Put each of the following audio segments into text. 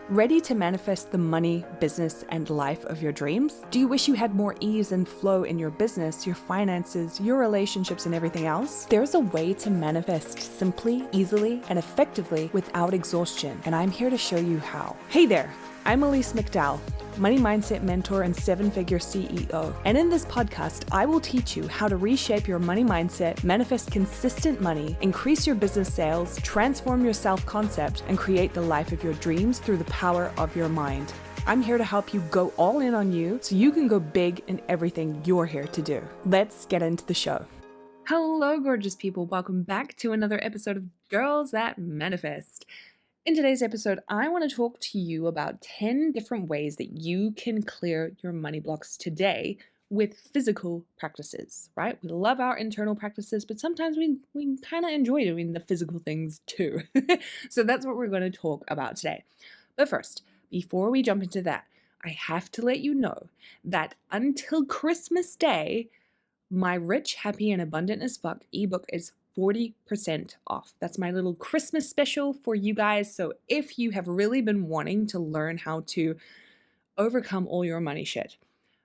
Ready to manifest the money, business, and life of your dreams? Do you wish you had more ease and flow in your business, your finances, your relationships, and everything else? There's a way to manifest simply, easily, and effectively without exhaustion, and I'm here to show you how. Hey there, I'm Elise McDowell, money mindset mentor and seven-figure CEO. And in this podcast, I will teach you how to reshape your money mindset, manifest consistent money, increase your business sales, transform your self-concept, and create the life of your dreams through the power of your mind. I'm here to help you go all in on you so you can go big in everything you're here to do. Let's get into the show. Hello, gorgeous people. Welcome back to another episode of Girls That Manifest. In today's episode, I want to talk to you about 10 different ways that you can clear your money blocks today with physical practices, right? We love our internal practices, but sometimes we kind of enjoy doing the physical things too. So that's what we're going to talk about today. But first, before we jump into that, I have to let you know that until Christmas Day, my Rich, Happy, and Abundant as Fuck ebook is 40% off. That's my little Christmas special for you guys. So if you have really been wanting to learn how to overcome all your money shit,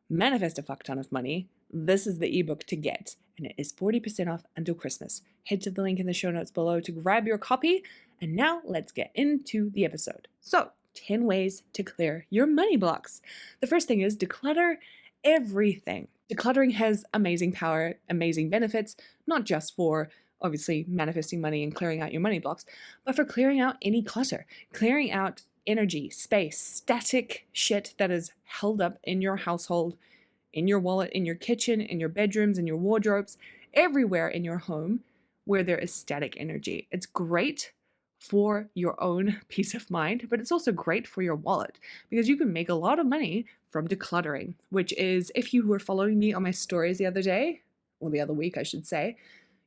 manifest a fuck ton of money, this is the ebook to get. And it is 40% off until Christmas. Head to the link in the show notes below to grab your copy. And now let's get into the episode. So 10 ways to clear your money blocks. The first thing is declutter everything. Decluttering has amazing power, amazing benefits, not just for obviously manifesting money and clearing out your money blocks, but for clearing out any clutter, clearing out energy, space, static shit that is held up in your household, in your wallet, in your kitchen, in your bedrooms, in your wardrobes, everywhere in your home where there is static energy. It's great for your own peace of mind, but it's also great for your wallet because you can make a lot of money from decluttering, which is, if you were following me on my stories the other day, or the other week, I should say,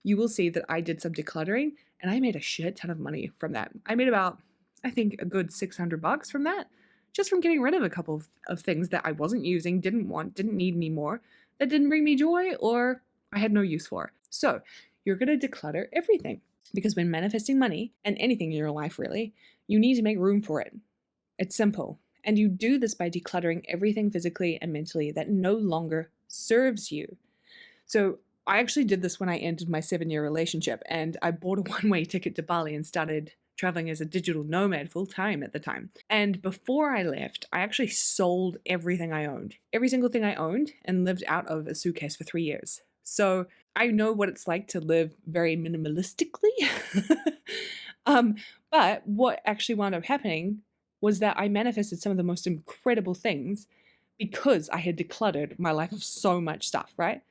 you will see that I did some decluttering and I made a shit ton of money from that. I made about, I think, a good $600 from that, just from getting rid of a couple of things that I wasn't using, didn't want, didn't need anymore, that didn't bring me joy or I had no use for. So you're going to declutter everything because when manifesting money and anything in your life, really, you need to make room for it. It's simple. And you do this by decluttering everything physically and mentally that no longer serves you. So I actually did this when I ended my 7-year relationship and I bought a one-way ticket to Bali and started traveling as a digital nomad full-time at the time. And before I left, I actually sold everything I owned, every single thing I owned, and lived out of a suitcase for 3 years. So I know what it's like to live very minimalistically. But what actually wound up happening was that I manifested some of the most incredible things because I had decluttered my life of so much stuff, right?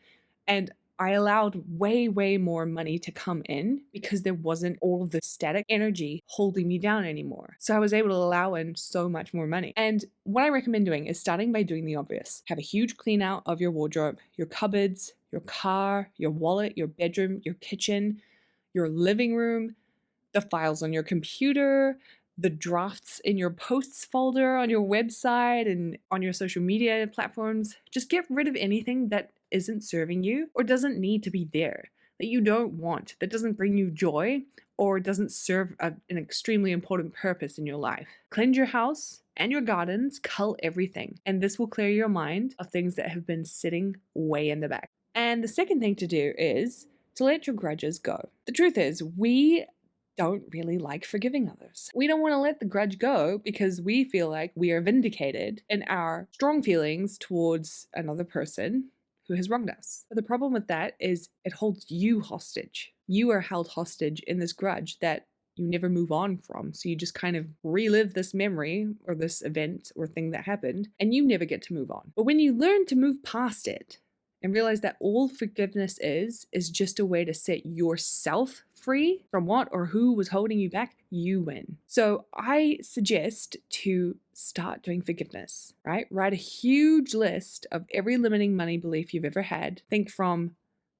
And I allowed way, way more money to come in because there wasn't all of the static energy holding me down anymore. So I was able to allow in so much more money. And what I recommend doing is starting by doing the obvious. Have a huge clean out of your wardrobe, your cupboards, your car, your wallet, your bedroom, your kitchen, your living room, the files on your computer, the drafts in your posts folder on your website and on your social media platforms. Just get rid of anything that isn't serving you or doesn't need to be there, that you don't want, that doesn't bring you joy or doesn't serve an extremely important purpose in your life. Cleanse your house and your gardens, cull everything, and this will clear your mind of things that have been sitting way in the back. And the second thing to do is to let your grudges go. The truth is, we don't really like forgiving others. We don't want to let the grudge go because we feel like we are vindicated in our strong feelings towards another person who has wronged us. But the problem with that is it holds you hostage. You are held hostage in this grudge that you never move on from. So you just kind of relive this memory or this event or thing that happened and you never get to move on. But when you learn to move past it and realize that all forgiveness is just a way to set yourself free from what or who was holding you back, you win. So I suggest to start doing forgiveness, right? Write a huge list of every limiting money belief you've ever had. Think from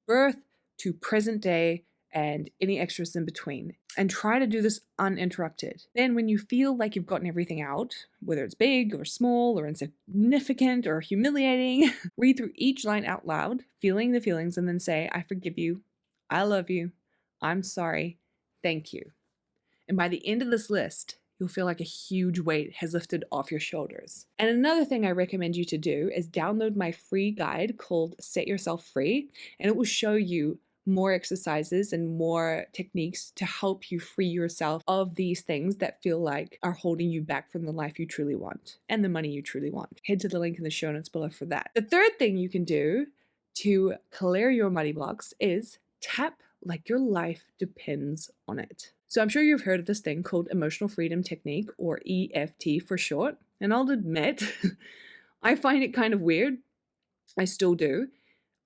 birth to present day and any extras in between. And try to do this uninterrupted. Then when you feel like you've gotten everything out, whether it's big or small or insignificant or humiliating, read through each line out loud, feeling the feelings, and then say, I forgive you, I love you, I'm sorry, thank you. And by the end of this list, you'll feel like a huge weight has lifted off your shoulders. And another thing I recommend you to do is download my free guide called Set Yourself Free, and it will show you more exercises and more techniques to help you free yourself of these things that feel like are holding you back from the life you truly want and the money you truly want. Head to the link in the show notes below for that. The third thing you can do to clear your money blocks is tap like your life depends on it. So I'm sure you've heard of this thing called emotional freedom technique, or EFT for short. And I'll admit, I find it kind of weird. I still do.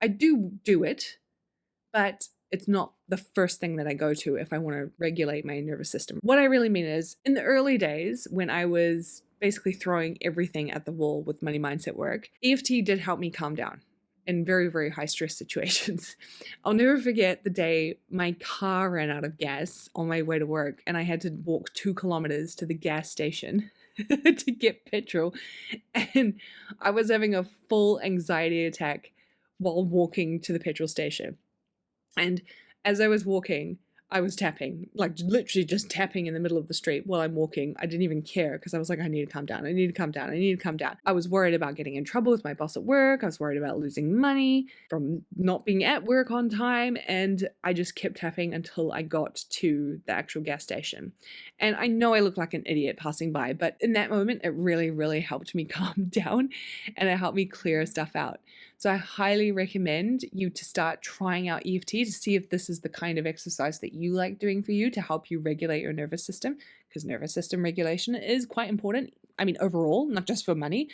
I do it, but it's not the first thing that I go to if I want to regulate my nervous system. What I really mean is, in the early days when I was basically throwing everything at the wall with money mindset work, EFT did help me calm down in very, very high stress situations. I'll never forget the day my car ran out of gas on my way to work and I had to walk 2 kilometers to the gas station to get petrol. And I was having a full anxiety attack while walking to the petrol station. And as I was walking, I was tapping, like literally just tapping in the middle of the street while I'm walking. I didn't even care because I was like, I need to calm down. I need to calm down. I need to calm down. I was worried about getting in trouble with my boss at work. I was worried about losing money from not being at work on time. And I just kept tapping until I got to the actual gas station. And I know I look like an idiot passing by, but in that moment, it really, really helped me calm down and it helped me clear stuff out. So I highly recommend you to start trying out EFT to see if this is the kind of exercise that you like doing for you to help you regulate your nervous system, because nervous system regulation is quite important. I mean, overall, not just for money,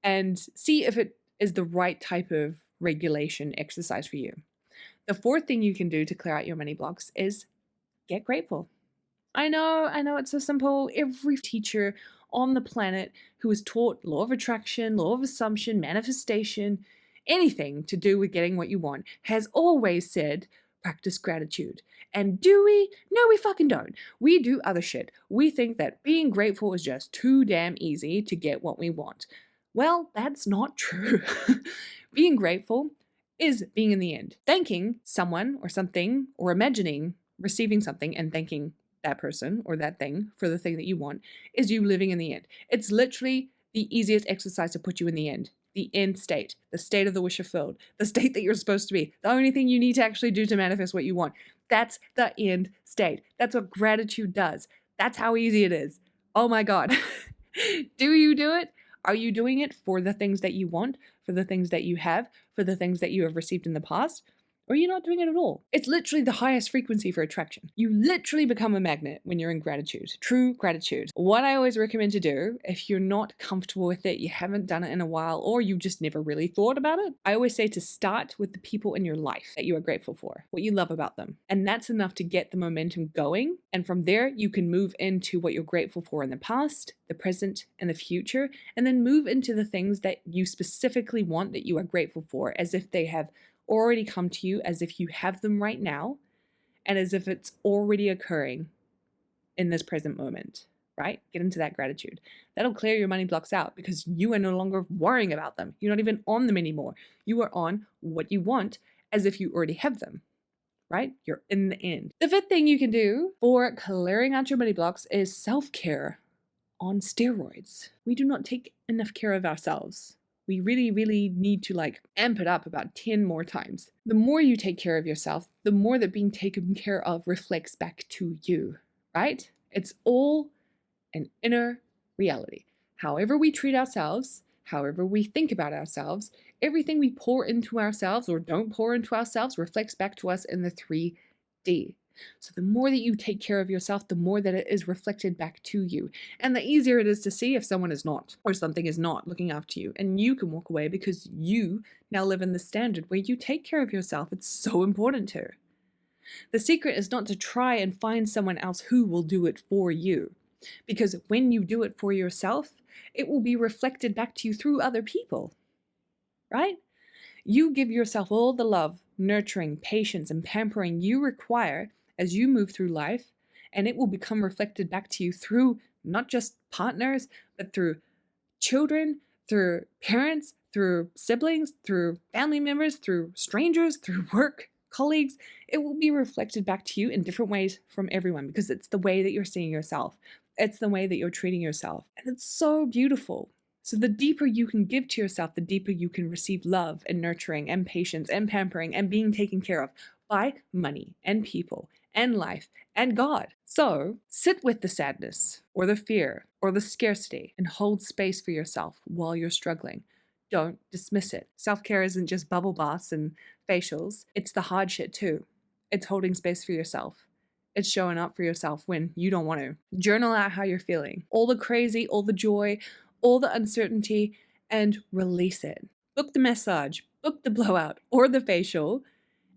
and see if it is the right type of regulation exercise for you. The fourth thing you can do to clear out your money blocks is get grateful. I know it's so simple. Every teacher on the planet who was taught law of attraction, law of assumption, manifestation, anything to do with getting what you want has always said, practice gratitude. And do we? No, we fucking don't. We do other shit. We think that being grateful is just too damn easy to get what we want. Well, that's not true. Being grateful is being in the end. Thanking someone or something, or imagining receiving something and thanking that person or that thing for the thing that you want, is you living in the end. It's literally the easiest exercise to put you in the end state, the state of the wish fulfilled, the state that you're supposed to be, the only thing you need to actually do to manifest what you want. That's the end state. That's what gratitude does. That's how easy it is. Oh my God. Do you do it? Are you doing it for the things that you want, for the things that you have, for the things that you have received in the past? Or you're not doing it at all. It's literally the highest frequency for attraction. You literally become a magnet when you're in gratitude, true gratitude. What I always recommend to do, if you're not comfortable with it, you haven't done it in a while, or you just never really thought about it, I always say to start with the people in your life that you are grateful for, what you love about them. And that's enough to get the momentum going. And from there, you can move into what you're grateful for in the past, the present, and the future, and then move into the things that you specifically want that you are grateful for, as if they have already come to you, as if you have them right now, and as if it's already occurring in this present moment, right? Get into that gratitude. That'll clear your money blocks out because you are no longer worrying about them. You're not even on them anymore. You are on what you want as if you already have them, right? You're in the end. The fifth thing you can do for clearing out your money blocks is self-care on steroids. We do not take enough care of ourselves. We really, really need to amp it up about 10 more times. The more you take care of yourself, the more that being taken care of reflects back to you, right? It's all an inner reality. However we treat ourselves, however we think about ourselves, everything we pour into ourselves or don't pour into ourselves reflects back to us in the 3D. So the more that you take care of yourself, the more that it is reflected back to you. And the easier it is to see if someone is not, or something is not looking after you. And you can walk away because you now live in the standard where you take care of yourself. It's so important to. The secret is not to try and find someone else who will do it for you. Because when you do it for yourself, it will be reflected back to you through other people, right? You give yourself all the love, nurturing, patience, and pampering you require as you move through life, and it will become reflected back to you through not just partners, but through children, through parents, through siblings, through family members, through strangers, through work colleagues. It will be reflected back to you in different ways from everyone because it's the way that you're seeing yourself. It's the way that you're treating yourself. And it's so beautiful. So the deeper you can give to yourself, the deeper you can receive love and nurturing and patience and pampering and being taken care of by money and people and life and God. So sit with the sadness or the fear or the scarcity and hold space for yourself while you're struggling. Don't dismiss it. Self-care isn't just bubble baths and facials. It's the hard shit too. It's holding space for yourself. It's showing up for yourself when you don't want to. Journal out how you're feeling. All the crazy, all the joy, all the uncertainty, and release it. Book the massage, book the blowout or the facial,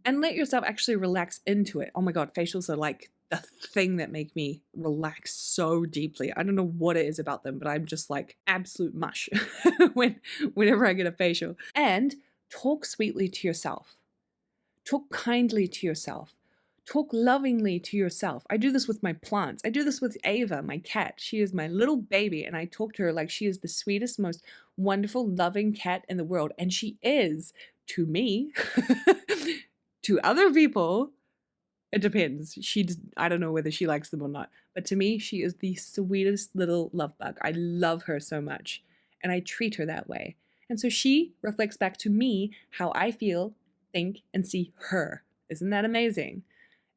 and let yourself actually relax into it. Oh my God, facials are like the thing that make me relax so deeply. I don't know what it is about them, but I'm just like absolute mush whenever I get a facial. And talk sweetly to yourself. Talk kindly to yourself. Talk lovingly to yourself. I do this with my plants. I do this with Ava, my cat. She is my little baby, and I talk to her like she is the sweetest, most wonderful, loving cat in the world. And she is to me. To other people, it depends. I don't know whether she likes them or not. But to me, she is the sweetest little love bug. I love her so much, and I treat her that way. And so she reflects back to me how I feel, think, and see her. Isn't that amazing?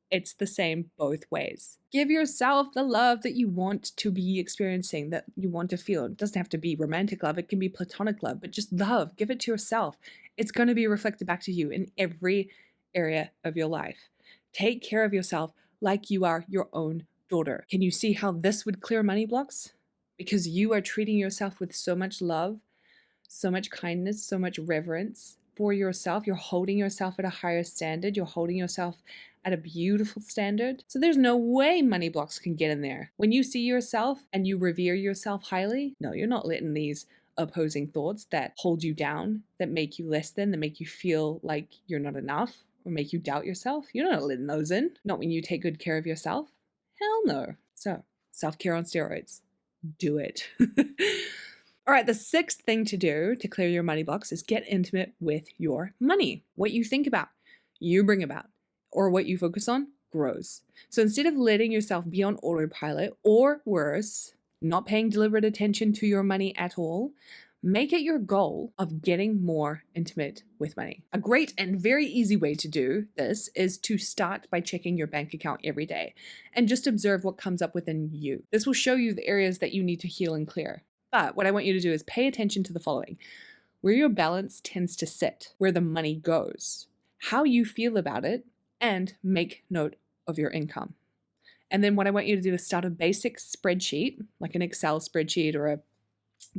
It's the same both ways. Give yourself the love that you want to be experiencing, that you want to feel. It doesn't have to be romantic love. It can be platonic love, but just love. Give it to yourself. It's going to be reflected back to you in every area of your life. Take care of yourself like you are your own daughter. Can you see how this would clear money blocks? Because you are treating yourself with so much love, so much kindness, so much reverence for yourself. You're holding yourself at a higher standard. You're holding yourself at a beautiful standard. So there's no way money blocks can get in there. When you see yourself and you revere yourself highly, no, you're not letting these opposing thoughts that hold you down, that make you less than, that make you feel like you're not enough or make you doubt yourself. You're not letting those in. Not when you take good care of yourself. Hell no. So self-care on steroids. Do it. All right, the sixth thing to do to clear your money blocks is get intimate with your money. What you think about, you bring about, or what you focus on grows. So instead of letting yourself be on autopilot, or worse, not paying deliberate attention to your money at all, make it your goal of getting more intimate with money. A great and very easy way to do this is to start by checking your bank account every day and just observe what comes up within you. This will show you the areas that you need to heal and clear. But what I want you to do is pay attention to the following: where your balance tends to sit, where the money goes, how you feel about it, and make note of your income. And then what I want you to do is start a basic spreadsheet, like an Excel spreadsheet or a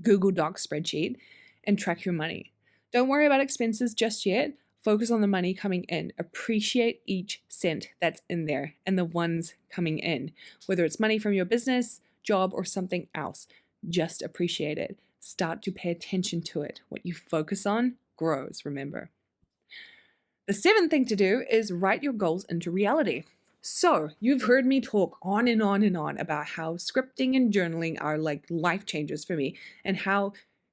Google Docs spreadsheet, and track your money. Don't worry about expenses just yet. Focus on the money coming in. Appreciate each cent that's in there and the ones coming in, whether it's money from your business, job, or something else. Just appreciate it. Start to pay attention to it. What you focus on grows, remember. The seventh thing to do is write your goals into reality. So you've heard me talk on and on and on about how scripting and journaling are like life changers for me, and how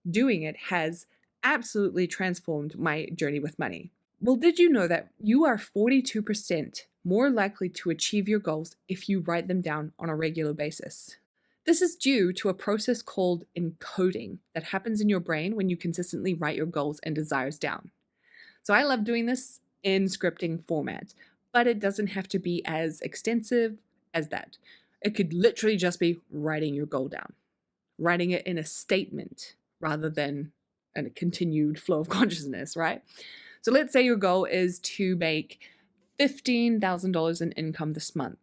doing it has absolutely transformed my journey with money. Well, did you know that you are 42% more likely to achieve your goals if you write them down on a regular basis? This is due to a process called encoding that happens in your brain when you consistently write your goals and desires down. So I love doing this in scripting format, but it doesn't have to be as extensive as that. It could literally just be writing your goal down, writing it in a statement rather than a continued flow of consciousness, right? So let's say your goal is to make $15,000 in income this month,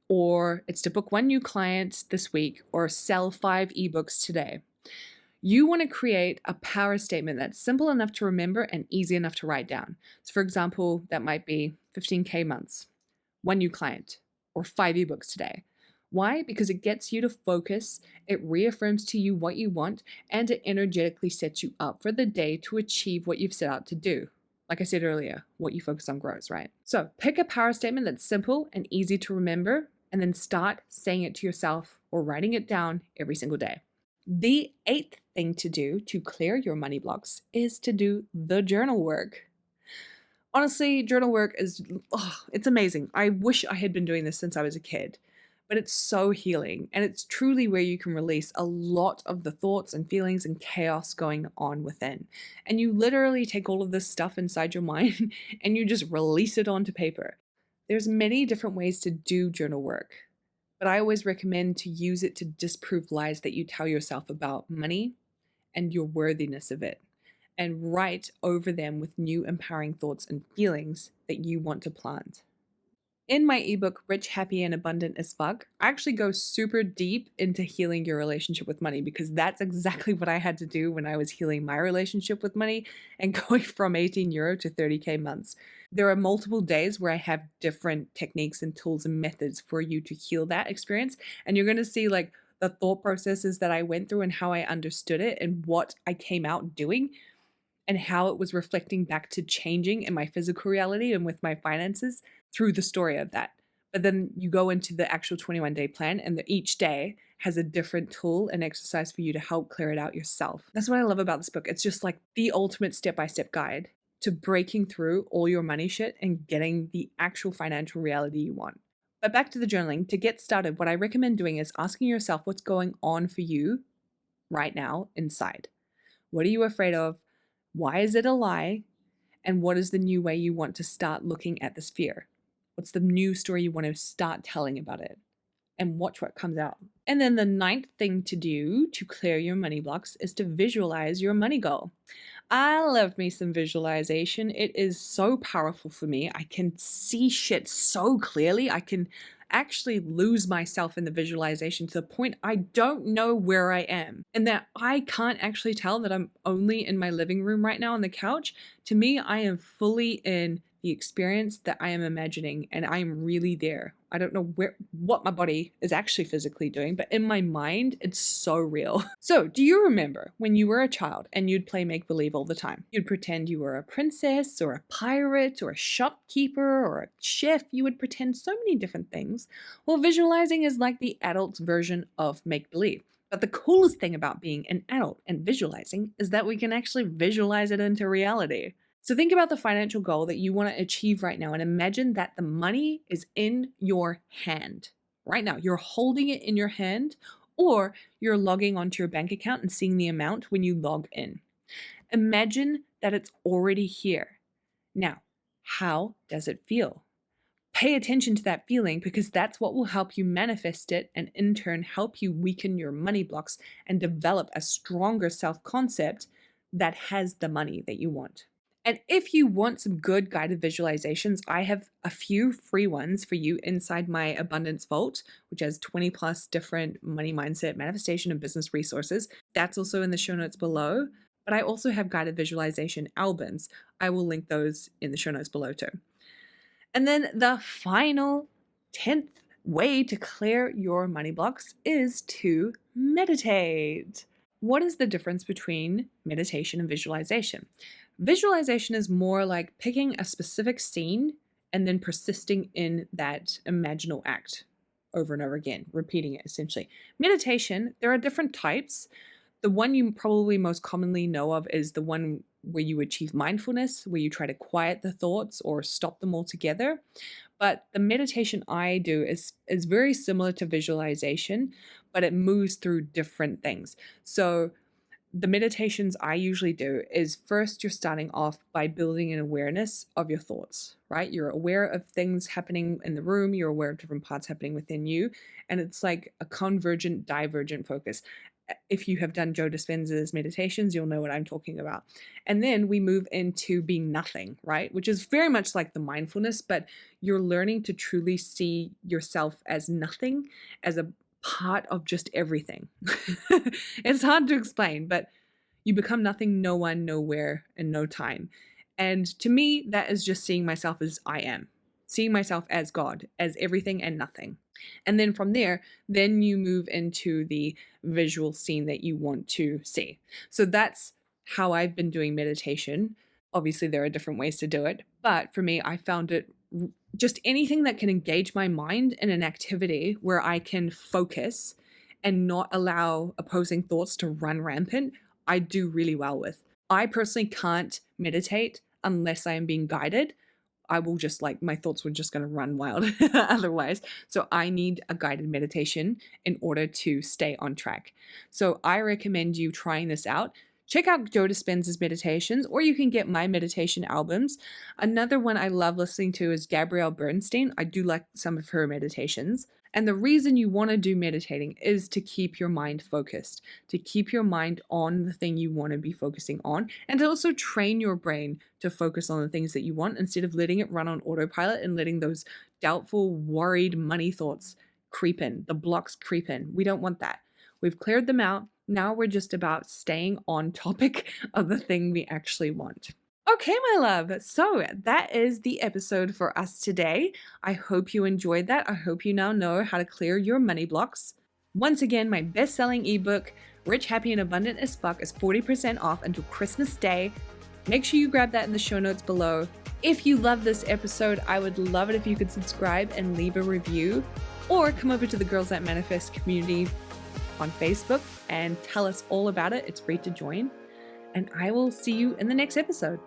or it's to book one new client this week, or sell 5 ebooks today. You want to create a power statement that's simple enough to remember and easy enough to write down. So for example, that might be 15K months, one new client, or 5 ebooks today. Why? Because it gets you to focus, it reaffirms to you what you want, and it energetically sets you up for the day to achieve what you've set out to do. Like I said earlier, what you focus on grows, right? So pick a power statement that's simple and easy to remember, and then start saying it to yourself or writing it down every single day. The 8th thing to do to clear your money blocks is to do the journal work. Honestly, journal work is, it's amazing. I wish I had been doing this since I was a kid. But it's so healing, and it's truly where you can release a lot of the thoughts and feelings and chaos going on within. And you literally take all of this stuff inside your mind and you just release it onto paper. There's many different ways to do journal work, but I always recommend to use it to disprove lies that you tell yourself about money and your worthiness of it, and write over them with new empowering thoughts and feelings that you want to plant. In my ebook, Rich, Happy, and Abundant as Fuck, I actually go super deep into healing your relationship with money, because that's exactly what I had to do when I was healing my relationship with money and going from €18 to 30K months. There are multiple days where I have different techniques and tools and methods for you to heal that experience. And you're going to see like the thought processes that I went through and how I understood it and what I came out doing and how it was reflecting back to changing in my physical reality and with my finances through the story of that. But then you go into the actual 21-day plan, and each day has a different tool and exercise for you to help clear it out yourself. That's what I love about this book. It's just like the ultimate step-by-step guide to breaking through all your money shit and getting the actual financial reality you want. But back to the journaling. To get started, what I recommend doing is asking yourself what's going on for you right now inside. What are you afraid of? Why is it a lie? And what is the new way you want to start looking at this fear? What's the new story you want to start telling about it? And watch what comes out. And then the ninth thing to do to clear your money blocks is to visualize your money goal. I love me some visualization. It is so powerful for me. I can see shit so clearly. I can actually lose myself in the visualization to the point I don't know where I am, and that I can't actually tell that I'm only in my living room right now on the couch. To me, I am fully in the experience that I am imagining, and I am really there. I don't know what my body is actually physically doing, but in my mind, it's so real. So, do you remember when you were a child and you'd play make-believe all the time? You'd pretend you were a princess or a pirate or a shopkeeper or a chef. You would pretend so many different things. Well, visualizing is like the adult's version of make-believe. But the coolest thing about being an adult and visualizing is that we can actually visualize it into reality. So think about the financial goal that you want to achieve right now and imagine that the money is in your hand right now. You're holding it in your hand, or you're logging onto your bank account and seeing the amount when you log in. Imagine that it's already here. Now, how does it feel? Pay attention to that feeling, because that's what will help you manifest it and in turn help you weaken your money blocks and develop a stronger self-concept that has the money that you want. And if you want some good guided visualizations, I have a few free ones for you inside my Abundance Vault, which has 20 plus different money mindset, manifestation, and business resources. That's also in the show notes below. But I also have guided visualization albums. I will link those in the show notes below too. And then the final 10th way to clear your money blocks is to meditate. What is the difference between meditation and visualization? Visualization is more like picking a specific scene and then persisting in that imaginal act over and over again, repeating it essentially. Meditation, there are different types. The one you probably most commonly know of is the one where you achieve mindfulness, where you try to quiet the thoughts or stop them altogether. But the meditation I do is very similar to visualization, but it moves through different things. So the meditations I usually do is first you're starting off by building an awareness of your thoughts, right? You're aware of things happening in the room, you're aware of different parts happening within you, and it's like a convergent, divergent focus. If you have done Joe Dispenza's meditations, you'll know what I'm talking about. And then we move into being nothing, right? Which is very much like the mindfulness, but you're learning to truly see yourself as nothing, as a part of just everything. It's hard to explain, but you become nothing, no one, nowhere, and no time. And to me, that is just seeing myself as I am, seeing myself as God, as everything and nothing. And then from there, then you move into the visual scene that you want to see. So that's how I've been doing meditation. Obviously, there are different ways to do it, but for me, I found it just anything that can engage my mind in an activity where I can focus and not allow opposing thoughts to run rampant, I do really well with. I personally can't meditate unless I am being guided I will just like, my thoughts were just going to run wild otherwise. So I need a guided meditation in order to stay on track. So I recommend you trying this out. Check out Joe Dispenza's meditations, or you can get my meditation albums. Another one I love listening to is Gabrielle Bernstein. I do like some of her meditations. And the reason you want to do meditating is to keep your mind focused, to keep your mind on the thing you want to be focusing on, and to also train your brain to focus on the things that you want instead of letting it run on autopilot and letting those doubtful, worried money thoughts creep in, the blocks creep in. We don't want that. We've cleared them out. Now we're just about staying on topic of the thing we actually want. Okay, my love. So that is the episode for us today. I hope you enjoyed that. I hope you now know how to clear your money blocks. Once again, my best-selling ebook, Rich, Happy, and Abundant as Fuck, is 40% off until Christmas Day. Make sure you grab that in the show notes below. If you love this episode, I would love it if you could subscribe and leave a review, or come over to the Girls That Manifest community on Facebook and tell us all about it. It's free to join. And I will see you in the next episode.